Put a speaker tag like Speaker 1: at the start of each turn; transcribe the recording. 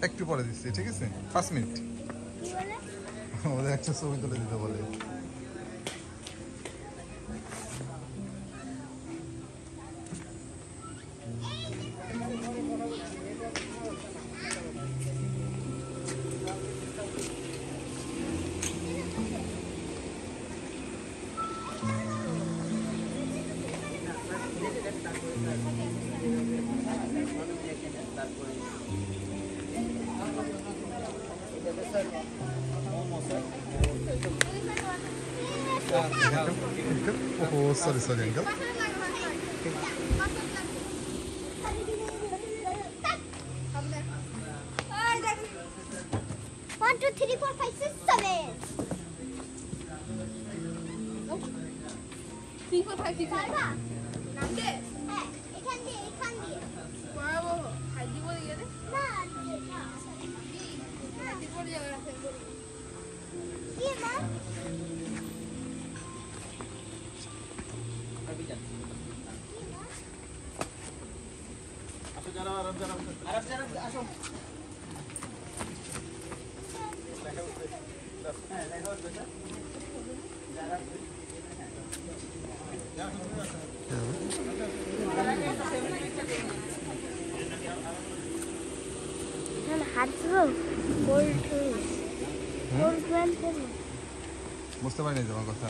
Speaker 1: একটু পরে দিচ্ছি, ঠিক আছে? 5 মিনিট আমাদের একটা ছবি তুলে দিতে বলে। Oh, sorry, uncle.
Speaker 2: 1, 2, 3, 4, 5, 6, 7. 3, 4, 5, 6, 7. নামতে? হ্যাঁ, এখান দিয়ে। বাবা, হাই দিব দিয়ে দে। না, না, দিব দিয়ে রাখেন। কি মা? আরব জানা আসো।
Speaker 1: বুঝতে পারিনি তোমার কথা।